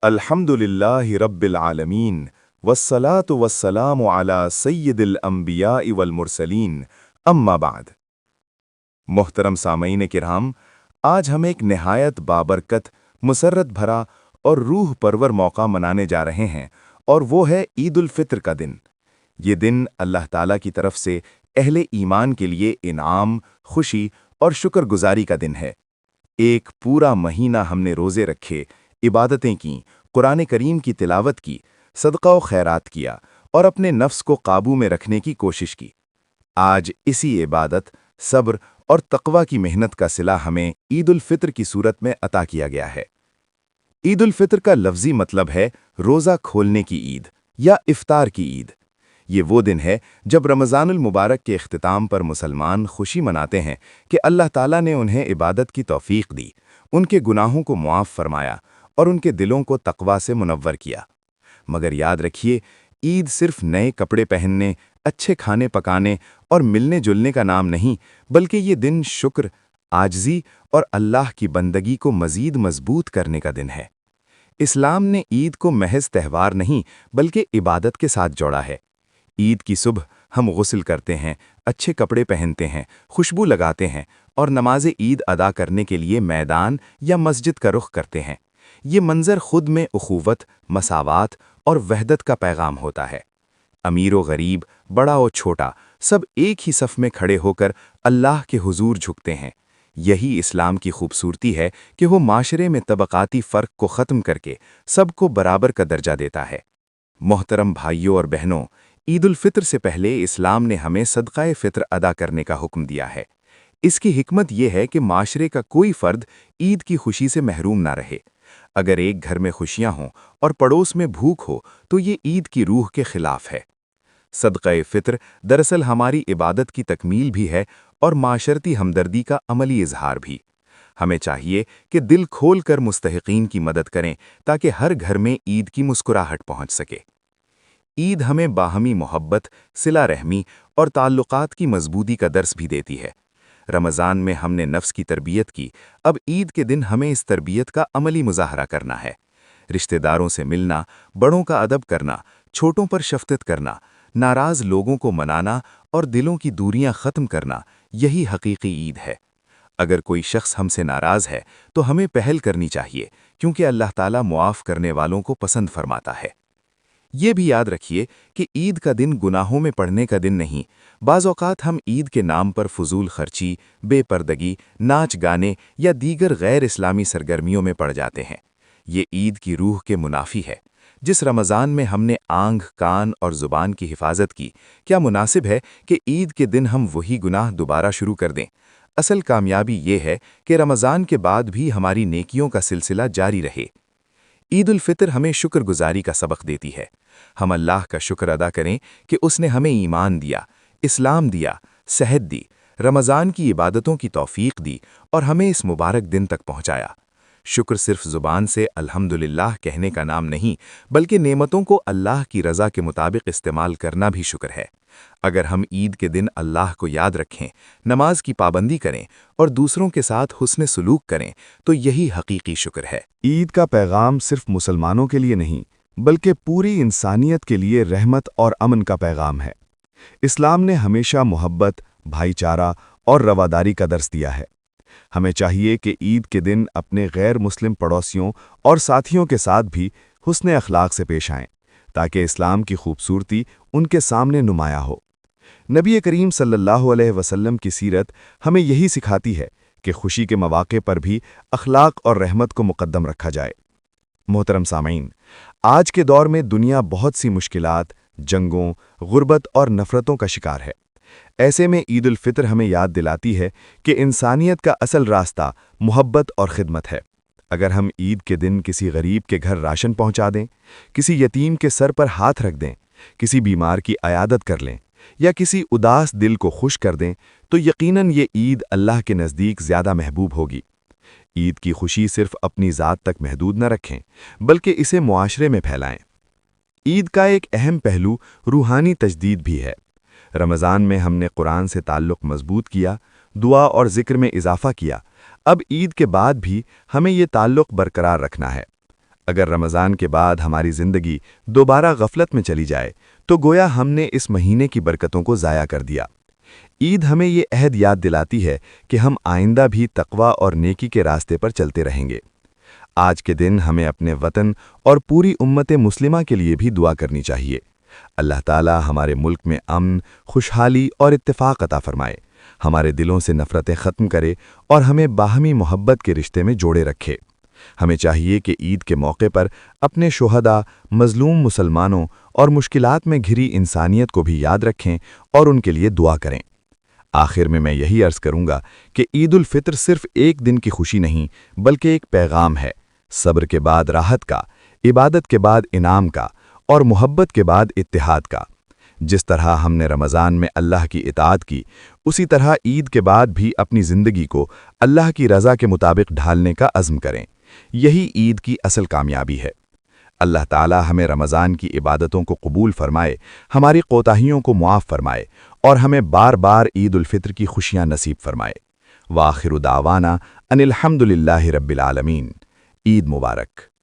الحمدللہ رب العالمین والصلاة والسلام علی سید الانبیاء والمرسلین اما بعد۔ محترم سامعین کرام، آج ہم ایک نہایت بابرکت، مسرت بھرا اور روح پرور موقع منانے جا رہے ہیں، اور وہ ہے عید الفطر کا دن۔ یہ دن اللہ تعالیٰ کی طرف سے اہل ایمان کے لیے انعام، خوشی اور شکر گزاری کا دن ہے۔ ایک پورا مہینہ ہم نے روزے رکھے، عبادتیں کیں، قرآن کریم کی تلاوت کی، صدقہ و خیرات کیا اور اپنے نفس کو قابو میں رکھنے کی کوشش کی۔ آج اسی عبادت، صبر اور تقوی کی محنت کا صلہ ہمیں عید الفطر کی صورت میں عطا کیا گیا ہے۔ عید الفطر کا لفظی مطلب ہے روزہ کھولنے کی عید یا افطار کی عید۔ یہ وہ دن ہے جب رمضان المبارک کے اختتام پر مسلمان خوشی مناتے ہیں کہ اللہ تعالیٰ نے انہیں عبادت کی توفیق دی، ان کے گناہوں کو معاف فرمایا اور ان کے دلوں کو تقوی سے منور کیا۔ مگر یاد رکھیے، عید صرف نئے کپڑے پہننے، اچھے کھانے پکانے اور ملنے جلنے کا نام نہیں، بلکہ یہ دن شکر، عاجزی اور اللہ کی بندگی کو مزید مضبوط کرنے کا دن ہے۔ اسلام نے عید کو محض تہوار نہیں بلکہ عبادت کے ساتھ جوڑا ہے۔ عید کی صبح ہم غسل کرتے ہیں، اچھے کپڑے پہنتے ہیں، خوشبو لگاتے ہیں اور نماز عید ادا کرنے کے لیے میدان یا مسجد کا رخ کرتے ہیں۔ یہ منظر خود میں اخوت، مساوات اور وحدت کا پیغام ہوتا ہے۔ امیر و غریب، بڑا و چھوٹا، سب ایک ہی صف میں کھڑے ہو کر اللہ کے حضور جھکتے ہیں۔ یہی اسلام کی خوبصورتی ہے کہ وہ معاشرے میں طبقاتی فرق کو ختم کر کے سب کو برابر کا درجہ دیتا ہے۔ محترم بھائیوں اور بہنوں، عید الفطر سے پہلے اسلام نے ہمیں صدقہ فطر ادا کرنے کا حکم دیا ہے۔ اس کی حکمت یہ ہے کہ معاشرے کا کوئی فرد عید کی خوشی سے محروم نہ رہے۔ اگر ایک گھر میں خوشیاں ہوں اور پڑوس میں بھوک ہو تو یہ عید کی روح کے خلاف ہے۔ صدقہ فطر دراصل ہماری عبادت کی تکمیل بھی ہے اور معاشرتی ہمدردی کا عملی اظہار بھی۔ ہمیں چاہیے کہ دل کھول کر مستحقین کی مدد کریں تاکہ ہر گھر میں عید کی مسکراہٹ پہنچ سکے۔ عید ہمیں باہمی محبت، صلہ رحمی اور تعلقات کی مضبوطی کا درس بھی دیتی ہے۔ رمضان میں ہم نے نفس کی تربیت کی، اب عید کے دن ہمیں اس تربیت کا عملی مظاہرہ کرنا ہے۔ رشتہ داروں سے ملنا، بڑوں کا ادب کرنا، چھوٹوں پر شفقت کرنا، ناراض لوگوں کو منانا اور دلوں کی دوریاں ختم کرنا، یہی حقیقی عید ہے۔ اگر کوئی شخص ہم سے ناراض ہے تو ہمیں پہل کرنی چاہیے، کیونکہ اللہ تعالیٰ معاف کرنے والوں کو پسند فرماتا ہے۔ یہ بھی یاد رکھیے کہ عید کا دن گناہوں میں پڑنے کا دن نہیں۔ بعض اوقات ہم عید کے نام پر فضول خرچی، بے پردگی، ناچ گانے یا دیگر غیر اسلامی سرگرمیوں میں پڑ جاتے ہیں۔ یہ عید کی روح کے منافی ہے۔ جس رمضان میں ہم نے آنکھ، کان اور زبان کی حفاظت کی، کیا مناسب ہے کہ عید کے دن ہم وہی گناہ دوبارہ شروع کر دیں؟ اصل کامیابی یہ ہے کہ رمضان کے بعد بھی ہماری نیکیوں کا سلسلہ جاری رہے۔ عید الفطر ہمیں شکر گزاری کا سبق دیتی ہے۔ ہم اللہ کا شکر ادا کریں کہ اس نے ہمیں ایمان دیا، اسلام دیا، صحت دی، رمضان کی عبادتوں کی توفیق دی اور ہمیں اس مبارک دن تک پہنچایا۔ شکر صرف زبان سے الحمدللہ کہنے کا نام نہیں، بلکہ نعمتوں کو اللہ کی رضا کے مطابق استعمال کرنا بھی شکر ہے۔ اگر ہم عید کے دن اللہ کو یاد رکھیں، نماز کی پابندی کریں اور دوسروں کے ساتھ حسن سلوک کریں تو یہی حقیقی شکر ہے۔ عید کا پیغام صرف مسلمانوں کے لیے نہیں بلکہ پوری انسانیت کے لیے رحمت اور امن کا پیغام ہے۔ اسلام نے ہمیشہ محبت، بھائی چارہ اور رواداری کا درس دیا ہے۔ ہمیں چاہیے کہ عید کے دن اپنے غیر مسلم پڑوسیوں اور ساتھیوں کے ساتھ بھی حسن اخلاق سے پیش آئیں تاکہ اسلام کی خوبصورتی ان کے سامنے نمایاں ہو۔ نبی کریم صلی اللہ علیہ وسلم کی سیرت ہمیں یہی سکھاتی ہے کہ خوشی کے مواقع پر بھی اخلاق اور رحمت کو مقدم رکھا جائے۔ محترم سامعین، آج کے دور میں دنیا بہت سی مشکلات، جنگوں، غربت اور نفرتوں کا شکار ہے۔ ایسے میں عید الفطر ہمیں یاد دلاتی ہے کہ انسانیت کا اصل راستہ محبت اور خدمت ہے۔ اگر ہم عید کے دن کسی غریب کے گھر راشن پہنچا دیں، کسی یتیم کے سر پر ہاتھ رکھ دیں، کسی بیمار کی عیادت کر لیں یا کسی اداس دل کو خوش کر دیں تو یقیناً یہ عید اللہ کے نزدیک زیادہ محبوب ہوگی۔ عید کی خوشی صرف اپنی ذات تک محدود نہ رکھیں بلکہ اسے معاشرے میں پھیلائیں۔ عید کا ایک اہم پہلو روحانی تجدید بھی ہے۔ رمضان میں ہم نے قرآن سے تعلق مضبوط کیا، دعا اور ذکر میں اضافہ کیا۔ اب عید کے بعد بھی ہمیں یہ تعلق برقرار رکھنا ہے۔ اگر رمضان کے بعد ہماری زندگی دوبارہ غفلت میں چلی جائے تو گویا ہم نے اس مہینے کی برکتوں کو ضائع کر دیا۔ عید ہمیں یہ عہد یاد دلاتی ہے کہ ہم آئندہ بھی تقوی اور نیکی کے راستے پر چلتے رہیں گے۔ آج کے دن ہمیں اپنے وطن اور پوری امت مسلمہ کے لیے بھی دعا کرنی چاہیے۔ اللہ تعالی ہمارے ملک میں امن، خوشحالی اور اتفاق عطا فرمائے، ہمارے دلوں سے نفرتیں ختم کرے اور ہمیں باہمی محبت کے رشتے میں جوڑے رکھے۔ ہمیں چاہیے کہ عید کے موقع پر اپنے شہداء، مظلوم مسلمانوں اور مشکلات میں گھری انسانیت کو بھی یاد رکھیں اور ان کے لیے دعا کریں۔ آخر میں یہی عرض کروں گا کہ عید الفطر صرف ایک دن کی خوشی نہیں بلکہ ایک پیغام ہے، صبر کے بعد راحت کا، عبادت کے بعد انعام کا اور محبت کے بعد اتحاد کا۔ جس طرح ہم نے رمضان میں اللہ کی اطاعت کی، اسی طرح عید کے بعد بھی اپنی زندگی کو اللہ کی رضا کے مطابق ڈھالنے کا عزم کریں۔ یہی عید کی اصل کامیابی ہے۔ اللہ تعالی ہمیں رمضان کی عبادتوں کو قبول فرمائے، ہماری کوتاہیوں کو معاف فرمائے اور ہمیں بار بار عید الفطر کی خوشیاں نصیب فرمائے۔ وآخر دعوانا ان الحمد للہ رب العالمین۔ عید مبارک۔